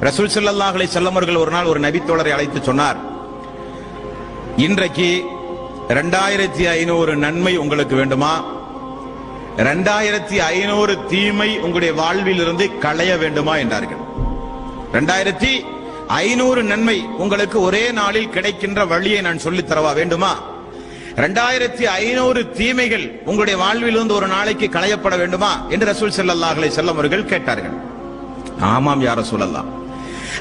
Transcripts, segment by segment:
ரசூல் ஸல்லல்லாஹு அலைஹி வஸல்லம் அவர்கள் ஒரு நாள் ஒரு நபித்தோழரை அழைத்து சொன்னார், இன்றைக்கு 2500 நன்மை உங்களுக்கு வேண்டுமா, 2500 தீமை உங்களுடைய வாழ்வில் இருந்து களைய வேண்டுமா என்றார்கள். 2500 நன்மை உங்களுக்கு ஒரே நாளில் கிடைக்கின்ற வழியை நான் சொல்லித் தரவா வேண்டுமா, 2500 தீமைகள் உங்களுடைய வாழ்வில் இருந்து ஒரு நாளைக்கு களையப்பட வேண்டுமா என்று ரசூல் ஸல்லல்லாஹு அலைஹி வஸல்லம் அவர்கள் கேட்டார்கள். ஆமாம் யா ரசூலல்லாஹ்.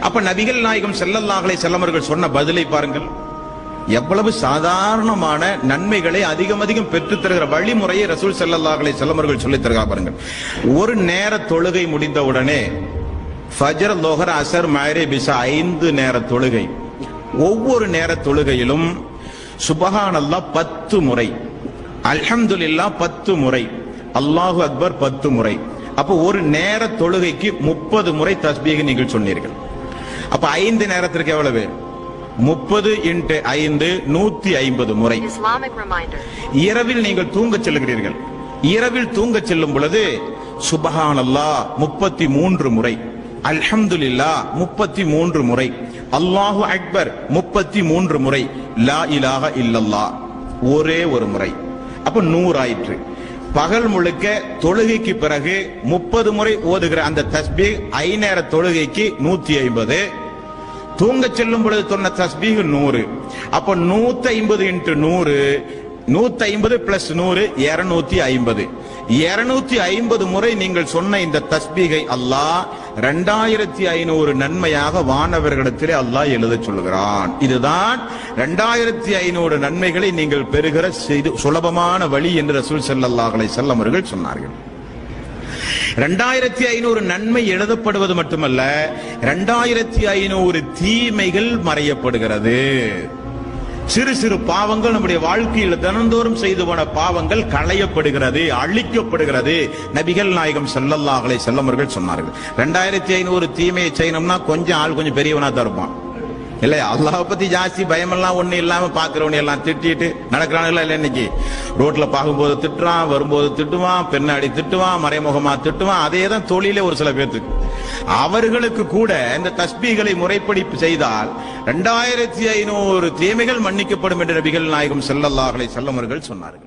அப்ப நபிகள் நாயகம் ஸல்லல்லாஹு அலைஹி வஸல்லம் அவர்கள் சொன்ன பதிலை பாருங்கள். எவ்வளவு சாதாரணமான நன்மைகளை அதிகம் அதிகம் பெற்றுத் தருகிற வழிமுறையை ரசூல் ஸல்லல்லாஹு அலைஹி வஸல்லம் அவர்கள் சொல்லித் தருகிறார் பாருங்கள். ஒரு நேர தொழுகை முடிந்தவுடனே ஃபஜ்ர், லுஹர், அஸர், மக்ரிப், இஷா 5 நேர தொழுகை. ஒவ்வொரு நேர தொழுகையிலும் சுப்ஹானல்லாஹ் 10 முறை, அல்ஹம்துலில்லாஹ் 10 முறை, அல்லாஹு அக்பர் 10 முறை. அப்போ ஒரு நேர தொழுகைக்கு 30 முறை தஸ்பீஹ் நீங்கள் சொன்னீர்கள். அப்ப 5 நேரத்திற்கு எவ்வளவு? 30 × 5 150 முறை. இரவில் நீங்கள் தூங்க செல்கிறீர்கள். இரவில் தூங்க செல்லும் பொழுது சுப்ஹானல்லாஹ் 33 முறை, அல்ஹம்துலில்லாஹ் 33 முறை, அல்லாஹு அக்பர் 33 முறை, லா இலாஹ இல்லல்லாஹ் ஒரே ஒரு முறை. அப்ப 100 ஆயிற்று. பகல் முழுக்க தொழுகைக்கு பிறகு 30 முறை ஓதுகிற அந்த தஸ்பீஹ் 5 நேர தொழுகைக்கு 150, தூங்க செல்லும் பொழுது சொன்ன தஸ்பீஹ் 100. அப்ப 150 × 100, 150 + 100 250. 250 முறை நீங்கள் சொன்ன இந்த தஸ்பீகை அல்லாஹ் 2500 நன்மையாக வானவர்களிடத்திலே அல்லாஹ் எழுத சொல்கிறான். இதுதான் 2500 நன்மைகளை நீங்கள் பெறுகிற சுலபமான வழி என்று ரசூல் ஸல்லல்லாஹு அலைஹி வஸல்லம் அவர்கள் சொன்னார்கள். 2500 நன்மை எழுதப்படுவது மட்டுமல்ல, 2500 தீமைகள் மறையப்படுகிறது. சிறு சிறு பாவங்கள், நம்முடைய வாழ்க்கையில் தினந்தோறும் செய்து போன பாவங்கள் களையப்படுகிறது, அழிக்கப்படுகிறது. நபிகள் நாயகம் ஸல்லல்லாஹு அலைஹி வஸல்லம் அவர்கள் சொன்னார்கள். 2500 தீமையை செய்யணும்னா கொஞ்சம் ஆள் கொஞ்சம் பெரியவனா தான் இருப்பான் இல்லையா? அல்லாஹ் பத்தி ஜாஸ்தி பயமெல்லாம் ஒண்ணு இல்லாம பாக்குறவனு எல்லாம் திட்டிட்டு நடக்கிறானுங்களா இல்ல? இன்னைக்கு ரோட்ல பார்க்கும்போது திட்டுறான், வரும்போது திட்டுவான், பின்னாடி திட்டுவான், மறைமுகமா திட்டுவான். அதே தான் தொழிலே ஒரு சில பேருக்கு. அவர்களுக்கு கூட இந்த தஸ்பீகளை முறைப்படி செய்தால் 2500 தீமைகள் மன்னிக்கப்படும் என்று நபிகள் நாயகம் ஸல்லல்லாஹு அலைஹி வஸல்லம் அவர்கள் சொன்னார்கள்.